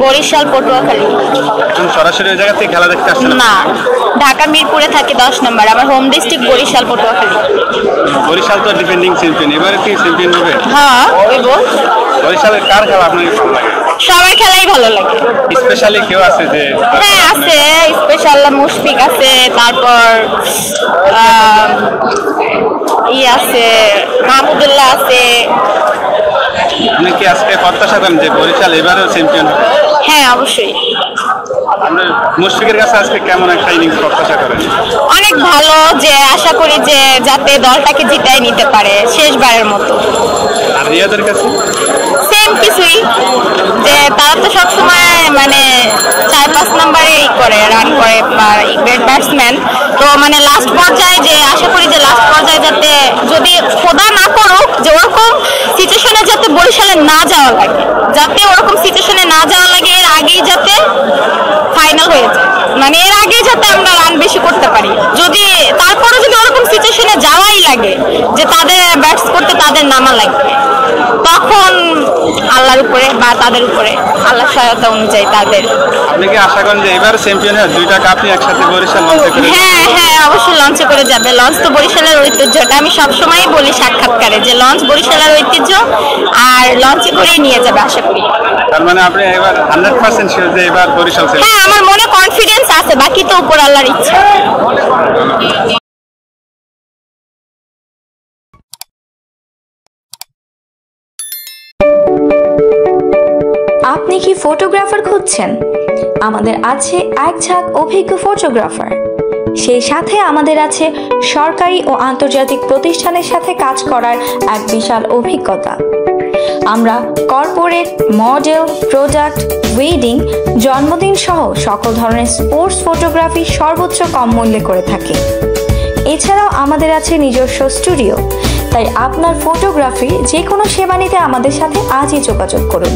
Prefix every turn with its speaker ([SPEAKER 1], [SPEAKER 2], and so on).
[SPEAKER 1] বরিশাল পটুয়াখালী।
[SPEAKER 2] তুমি সরাসরি ওই জায়গা থেকে খেলা দেখতে আসছো
[SPEAKER 1] না, ঢাকা মিরপুরে থাকি 10 নম্বর। আমার হোম ডিস্ট্রিক্ট বরিশাল পটুয়াখালী।
[SPEAKER 2] বরিশাল তো ডিফেন্ডিং চ্যাম্পিয়ন, এবারে কি চ্যাম্পিয়ন হবে?
[SPEAKER 1] হ্যাঁ, হইব।
[SPEAKER 2] বরিশালের কার খেলা আপনার ভালো লাগে?
[SPEAKER 1] সবার খেলাই ভালো লাগে।
[SPEAKER 2] স্পেশালি কেউ আছে যে?
[SPEAKER 1] হ্যাঁ আছে, স্পেশাল মুশফিক আছে, তারপর আছে মাহমুদুল্লাহ আছে।
[SPEAKER 2] আপনি কি আজকে প্রত্যাশা করেন যে বরিশাল এবারেও চ্যাম্পিয়ন হবে?
[SPEAKER 1] হ্যাঁ অবশ্যই।
[SPEAKER 2] আপনি মুশফিকের কাছে আজকে কেমন একটা ইনিংস প্রত্যাশা করেন?
[SPEAKER 1] অনেক ভালো, যে আশা করি যে যাতে দলটাকে জিতাই নিতে পারে শেষবারের মতো।
[SPEAKER 2] আর রিয়াদের কাছে
[SPEAKER 1] সেম কিছুই, যে তারা তো সবসময় মানে 4-5 নম্বরে করে রান করে বা গ্রেট ব্যাটসম্যান। তো মানে লাস্ট পর্যায়ে যে আশা করি যে লাস্ট পর্যায়ে যাতে যদি খোদা না করুক যে ওরকম সিচুয়েশনে যাতে বরিশালে না যাওয়া লাগে, যাতে ওরকম সিচুয়েশনে না যাওয়া লাগে, এর আগেই যাতে ফাইনাল হয়ে যায়, মানে এর আগে যাতে আমরা রান বেশি করতে পারি। যদি তারপরে যদি ওরকম সিচুয়েশনে যাওয়াই লাগে যে তাদের ব্যাটস করতে তাদের নামা লাগবে, তখন আল্লাহর উপরে বা তাদের উপরে, আল্লাহর সহায়তা অনুযায়ী তাদের।
[SPEAKER 2] আপনি কি আশা করেন যে এবার চ্যাম্পিয়ন হয়? দুইটা কাপই একসাথে বরিশাল লঞ্চে করে?
[SPEAKER 1] হ্যাঁ হ্যাঁ অবশ্যই লঞ্চে করে যাবে। লঞ্চ তো বরিশালের ঐতিহ্য, এটা আমি সবসময়ই বলি সাক্ষাৎকারে যে লঞ্চ বরিশালের ঐতিহ্য, আর লঞ্চে করেই নিয়ে যাবে আশা করি।
[SPEAKER 2] তার মানে আপনি এবার 100% শিওর যে এবার বরিশাল চ্যাম্পিয়ন?
[SPEAKER 1] হ্যাঁ আমার মনে কনফিডেন্স আছে, বাকি তো উপর আল্লাহর ইচ্ছা।
[SPEAKER 3] আপনি কি ফটোগ্রাফার খুঁজছেন? আমাদের আছে এক ঝাঁক অভিজ্ঞ ফটোগ্রাফার। সেই সাথে আমাদের আছে সরকারি ও আন্তর্জাতিক প্রতিষ্ঠানের সাথে কাজ করার এক বিশাল অভিজ্ঞতা। আমরা কর্পোরেট, মডেল, প্রোডাক্ট, ওয়েডিং, জন্মদিন সহ সকল ধরনের স্পোর্টস ফটোগ্রাফি সর্বোচ্চ কম মূল্যে করে থাকি। এছাড়াও আমাদের আছে নিজস্ব স্টুডিও। তাই আপনার ফটোগ্রাফির যে কোনো সেবা নিতে আমাদের সাথে আজই যোগাযোগ করুন।